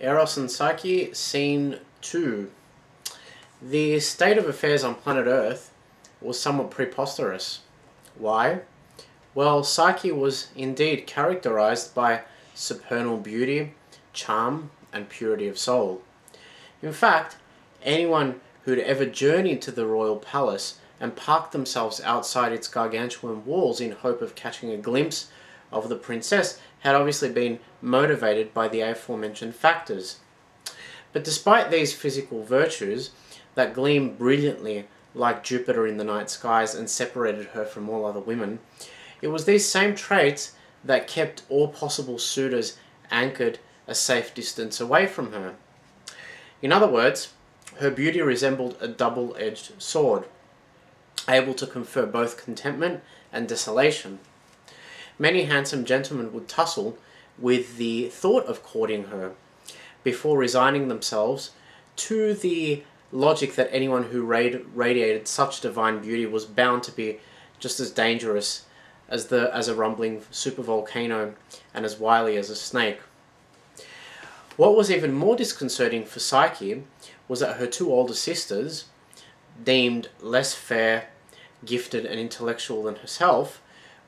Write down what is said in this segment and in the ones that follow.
Eros and Psyche, Scene 2. The state of affairs on planet Earth was somewhat preposterous. Why? Well, Psyche was indeed characterized by supernal beauty, charm, and purity of soul. In fact, anyone who'd ever journeyed to the royal palace and parked themselves outside its gargantuan walls in hope of catching a glimpse of the princess had obviously been motivated by the aforementioned factors. But despite these physical virtues that gleamed brilliantly like Jupiter in the night skies and separated her from all other women, it was these same traits that kept all possible suitors anchored a safe distance away from her. In other words, her beauty resembled a double-edged sword, able to confer both contentment and desolation. Many handsome gentlemen would tussle with the thought of courting her before resigning themselves to the logic that anyone who radiated such divine beauty was bound to be just as dangerous as a rumbling supervolcano and as wily as a snake. What was even more disconcerting for Psyche was that her two older sisters, deemed less fair, gifted and intellectual than herself,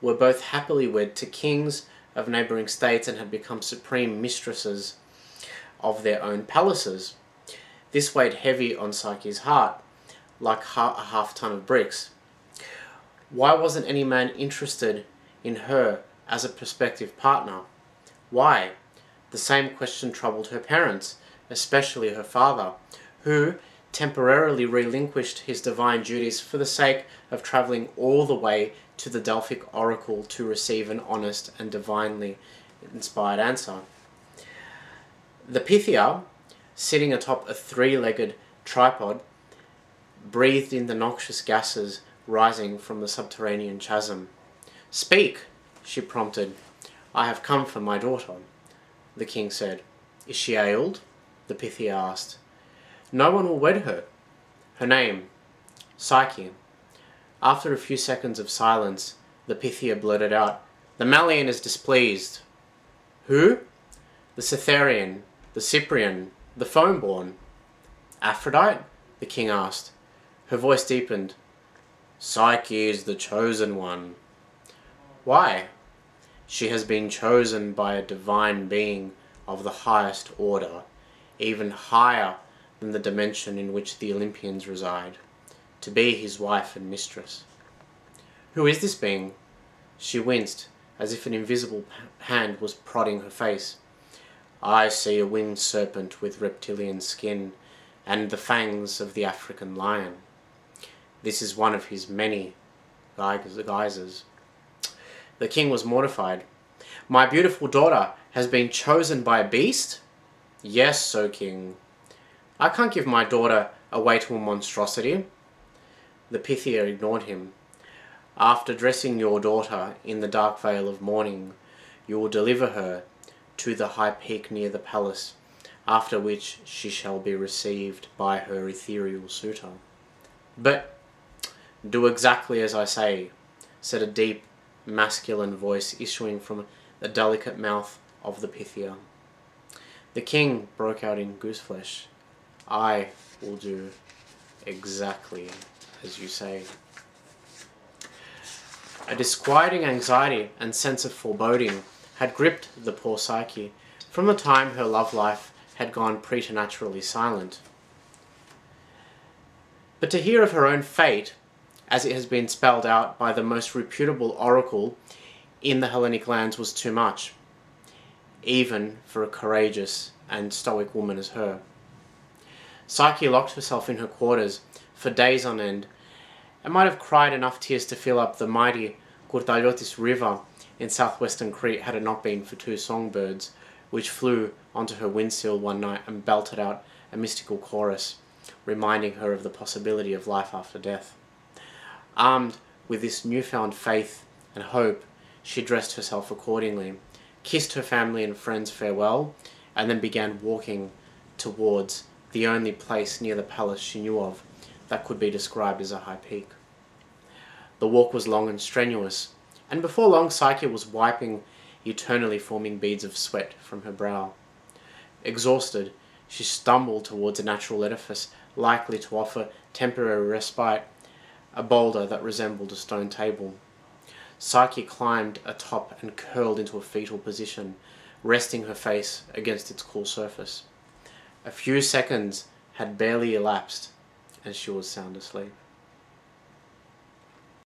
were both happily wed to kings of neighbouring states and had become supreme mistresses of their own palaces. This weighed heavy on Psyche's heart, like a half-ton of bricks. Why wasn't any man interested in her as a prospective partner? Why? The same question troubled her parents, especially her father, who temporarily relinquished his divine duties for the sake of travelling all the way to the Delphic oracle to receive an honest and divinely inspired answer. The Pythia, sitting atop a three-legged tripod, breathed in the noxious gases rising from the subterranean chasm. "Speak," she prompted. "I have come for my daughter," the king said. "Is she ailed?" the Pythia asked. "No one will wed her. Her name, Psyche." After a few seconds of silence, the Pythia blurted out, "The Malian is displeased." "Who?" "The Cytherean, the Cyprian, the foam-born." "Aphrodite?" the king asked. Her voice deepened. "Psyche is the chosen one." "Why?" "She has been chosen by a divine being of the highest order, even higher than the dimension in which the Olympians reside, to be his wife and mistress." "Who is this being?" She winced, as if an invisible hand was prodding her face. "I see a winged serpent with reptilian skin, and the fangs of the African lion. This is one of his many guises." The king was mortified. "My beautiful daughter has been chosen by a beast?" "Yes, O king." "I can't give my daughter away to a monstrosity." The Pythia ignored him. "After dressing your daughter in the dark veil of mourning, you will deliver her to the high peak near the palace, after which she shall be received by her ethereal suitor." "But do exactly as I say," said a deep, masculine voice issuing from the delicate mouth of the Pythia. The king broke out in gooseflesh. "I will do exactly as you say." A disquieting anxiety and sense of foreboding had gripped the poor Psyche from the time her love life had gone preternaturally silent. But to hear of her own fate, as it has been spelled out by the most reputable oracle in the Hellenic lands, was too much, even for a courageous and stoic woman as her. Psyche locked herself in her quarters for days on end, and might have cried enough tears to fill up the mighty Kurtaliotis river in southwestern Crete had it not been for two songbirds, which flew onto her windsill one night and belted out a mystical chorus, reminding her of the possibility of life after death. Armed with this newfound faith and hope, she dressed herself accordingly, kissed her family and friends farewell, and then began walking towards the only place near the palace she knew of that could be described as a high peak. The walk was long and strenuous, and before long Psyche was wiping eternally forming beads of sweat from her brow. Exhausted, she stumbled towards a natural edifice likely to offer temporary respite, a boulder that resembled a stone table. Psyche climbed atop and curled into a fetal position, resting her face against its cool surface. A few seconds had barely elapsed, and she was sound asleep.